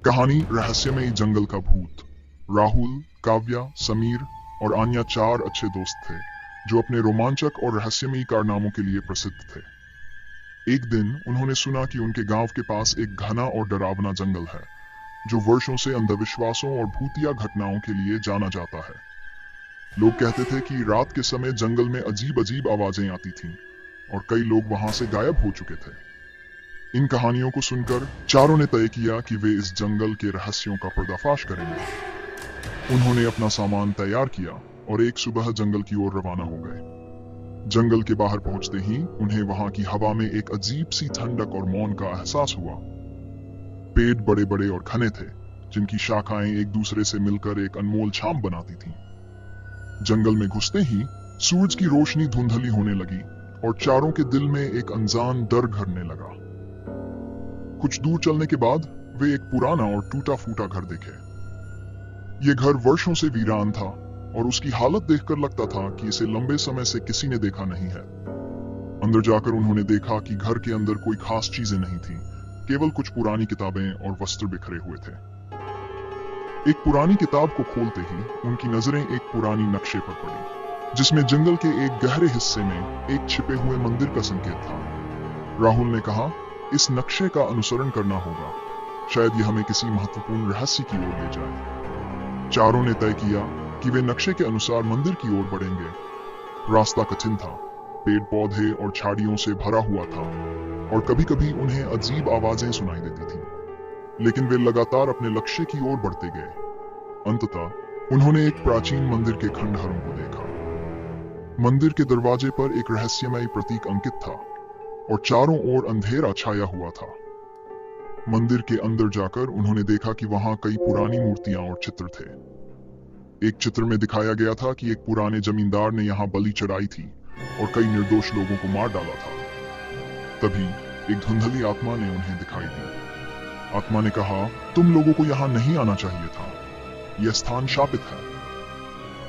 कहानी रहस्यमयी जंगल का भूत। राहुल, काव्या, समीर और आन्या 4 अच्छे दोस्त थे जो अपने रोमांचक और रहस्यमयी कारनामों के लिए प्रसिद्ध थे। एक दिन उन्होंने सुना कि उनके गांव के पास एक घना और डरावना जंगल है जो वर्षों से अंधविश्वासों और भूतिया घटनाओं के लिए जाना जाता है। लोग कहते थे कि रात के समय जंगल में अजीब अजीब आवाजें आती थीं और कई लोग वहां से गायब हो चुके थे। इन कहानियों को सुनकर चारों ने तय किया कि वे इस जंगल के रहस्यों का पर्दाफाश करेंगे। उन्होंने अपना सामान तैयार किया और एक सुबह जंगल की ओर रवाना हो गए। जंगल के बाहर पहुंचते ही उन्हें वहां की हवा में एक अजीब सी ठंडक और मौन का एहसास हुआ। पेड़ बड़े बड़े और घने थे जिनकी शाखाएं एक दूसरे से मिलकर एक अनमोल छाम बनाती थीं। जंगल में घुसते ही सूरज की रोशनी धुंधली होने लगी और चारों के दिल में एक अनजान डर घरने लगा। कुछ दूर चलने के बाद वे एक पुराना और टूटा फूटा घर देखे। ये घर वर्षों से वीरान था और उसकी हालत देखकर लगता था कि इसे लंबे समय से किसी ने देखा नहीं है। अंदर जाकर उन्होंने देखा कि घर के अंदर कोई खास चीजें नहीं थी, केवल कुछ पुरानी किताबें और वस्त्र बिखरे हुए थे। एक पुरानी किताब को खोलते ही उनकी नजरें एक पुरानी नक्शे पर पड़ी जिसमें जंगल के एक गहरे हिस्से में एक छिपे हुए मंदिर का संकेत था। राहुल ने कहा, इस नक्शे का अनुसरण करना होगा, शायद ये हमें किसी महत्वपूर्ण रहस्य की ओर ले जाए। चारों ने तय किया कि वे नक्शे के अनुसार मंदिर की ओर बढ़ेंगे। रास्ता कठिन था, पेड़ पौधे और झाड़ियों से भरा हुआ था और कभी कभी उन्हें अजीब आवाजें सुनाई देती थीं। लेकिन वे लगातार अपने लक्ष्य की ओर बढ़ते गए। अंततः उन्होंने एक प्राचीन मंदिर के खंडहरों को देखा। मंदिर के दरवाजे पर एक रहस्यमय प्रतीक अंकित था और चारों ओर अंधेरा छाया हुआ था। मंदिर के अंदर जाकर उन्होंने देखा कि वहां कई पुरानी मूर्तियां और चित्र थे। एक चित्र में दिखाया गया था कि एक पुराने जमींदार ने यहाँ बलि चढ़ाई थी और कई निर्दोष लोगों को मार डाला था। तभी एक धुंधली आत्मा ने उन्हें दिखाई दी। आत्मा ने कहा, तुम लोगों को यहाँ नहीं आना चाहिए था, यह स्थान शापित है।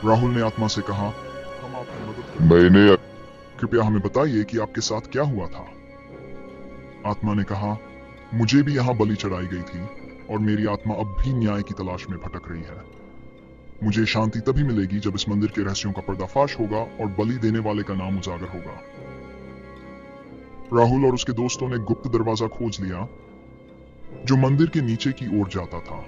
राहुल ने आत्मा से कहा, हम आपकी मदद करेंगे, कृपया हमें बताइए कि आपके साथ क्या हुआ था। आत्मा ने कहा, मुझे भी यहाँ बलि चढ़ाई गई थी और मेरी आत्मा अब भी न्याय की तलाश में भटक रही है। मुझे शांति तभी मिलेगी जब इस मंदिर के रहस्यों का पर्दाफाश होगा और बलि देने वाले का नाम उजागर होगा। राहुल और उसके दोस्तों ने गुप्त दरवाजा खोज लिया जो मंदिर के नीचे की ओर जाता था।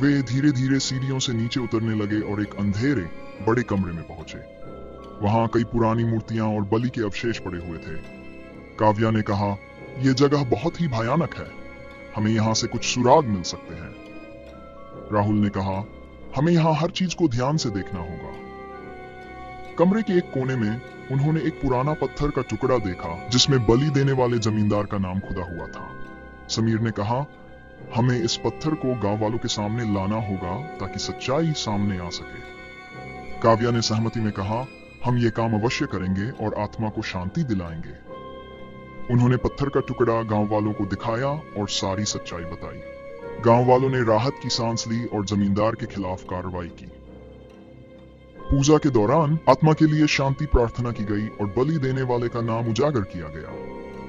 वे धीरे धीरे सीढ़ियों से नीचे उतरने लगे और एक अंधेरे बड़े कमरे में पहुंचे। वहां कई पुरानी मूर्तियां और बलि के अवशेष पड़े हुए थे। काव्या ने कहा, यह जगह बहुत ही भयानक है, हमें यहाँ से कुछ सुराग मिल सकते हैं। राहुल ने कहा, हमें यहाँ हर चीज को ध्यान से देखना होगा। कमरे के एक कोने में उन्होंने एक पुराना पत्थर का टुकड़ा देखा जिसमें बलि देने वाले जमींदार का नाम खुदा हुआ था। समीर ने कहा, हमें इस पत्थर को गांव वालों के सामने लाना होगा ताकि सच्चाई सामने आ सके। काव्या ने सहमति में कहा, हम ये काम अवश्य करेंगे और आत्मा को शांति दिलाएंगे। उन्होंने पत्थर का टुकड़ा गांव वालों को दिखाया और सारी सच्चाई बताई। गांव वालों ने राहत की सांस ली और जमींदार के खिलाफ कार्रवाई की। पूजा के दौरान आत्मा के लिए शांति प्रार्थना की गई और बलि देने वाले का नाम उजागर किया गया।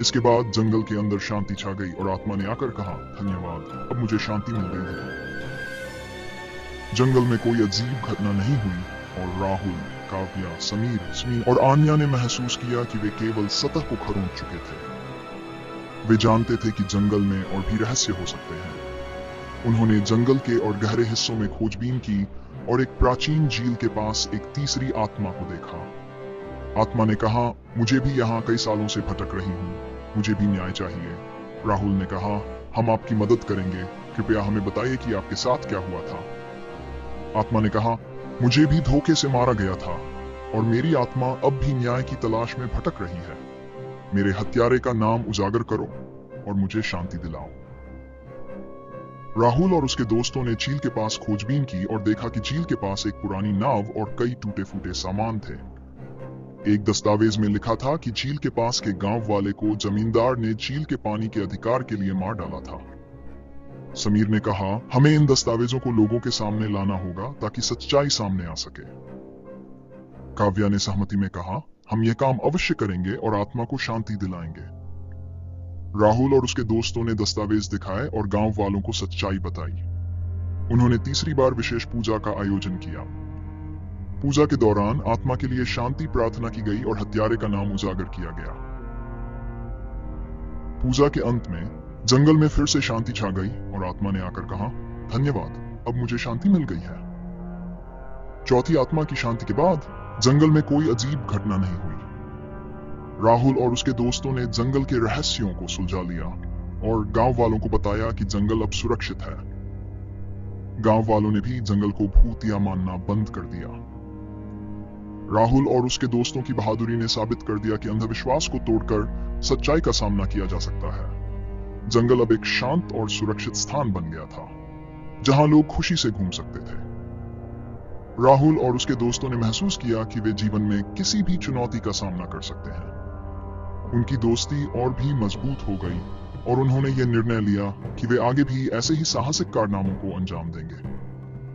इसके बाद जंगल के अंदर शांति छा गई और आत्मा ने आकर कहा, धन्यवाद, अब मुझे शांति मिल गई है। जंगल में कोई अजीब घटना नहीं हुई और राहुल, काव्या, समीर और आन्या ने महसूस किया कि वे केवल सतह को खरोंच चुके थे। वे जानते थे कि जंगल में और भी रहस्य हो सकते हैं। उन्होंने जंगल के और गहरे हिस्सों में खोजबीन की और एक प्राचीन झील के पास एक तीसरी आत्मा को देखा। आत्मा ने कहा, मुझे भी यहाँ कई सालों से भटक रही हूँ, मुझे भी न्याय चाहिए। राहुल ने कहा, हम आपकी मदद करेंगे, कृपया हमें बताइए कि आपके साथ क्या हुआ था। आत्मा ने कहा, मुझे भी धोखे से मारा गया था और मेरी आत्मा अब भी न्याय की तलाश में भटक रही है। मेरे हत्यारे का नाम उजागर करो और मुझे शांति दिलाओ। राहुल और उसके दोस्तों ने झील के पास खोजबीन की और देखा कि झील के पास एक पुरानी नाव और कई टूटे फूटे सामान थे। एक दस्तावेज में लिखा था कि झील के पास के गांव वाले को जमींदार ने झील के पानी के अधिकार के लिए मार डाला था। समीर ने कहा, हमें इन दस्तावेजों को लोगों के सामने लाना होगा ताकि सच्चाई सामने आ सके। काव्या ने सहमति में कहा, हम यह काम अवश्य करेंगे और आत्मा को शांति दिलाएंगे। राहुल और उसके दोस्तों ने दस्तावेज दिखाए और गांव वालों को सच्चाई बताई। उन्होंने तीसरी बार विशेष पूजा का आयोजन किया। पूजा के दौरान आत्मा के लिए शांति प्रार्थना की गई और हत्यारे का नाम उजागर किया गया। पूजा के अंत में जंगल में फिर से शांति छा गई और आत्मा ने आकर कहा, धन्यवाद, अब मुझे शांति मिल गई है। चौथी आत्मा की शांति के बाद जंगल में कोई अजीब घटना नहीं हुई। राहुल और उसके दोस्तों ने जंगल के रहस्यों को सुलझा लिया और गांव वालों को बताया कि जंगल अब सुरक्षित है। गांव वालों ने भी जंगल को भूतिया मानना बंद कर दिया। राहुल और उसके दोस्तों की बहादुरी ने साबित कर दिया कि अंधविश्वास को तोड़कर सच्चाई का सामना किया जा सकता है। जंगल अब एक शांत और सुरक्षित स्थान बन गया था, जहां लोग खुशी से घूम सकते थे। राहुल और उसके दोस्तों ने महसूस किया कि वे जीवन में किसी भी चुनौती का सामना कर सकते हैं। उनकी दोस्ती और भी मजबूत हो गई और उन्होंने यह निर्णय लिया कि वे आगे भी ऐसे ही साहसिक कारनामों को अंजाम देंगे।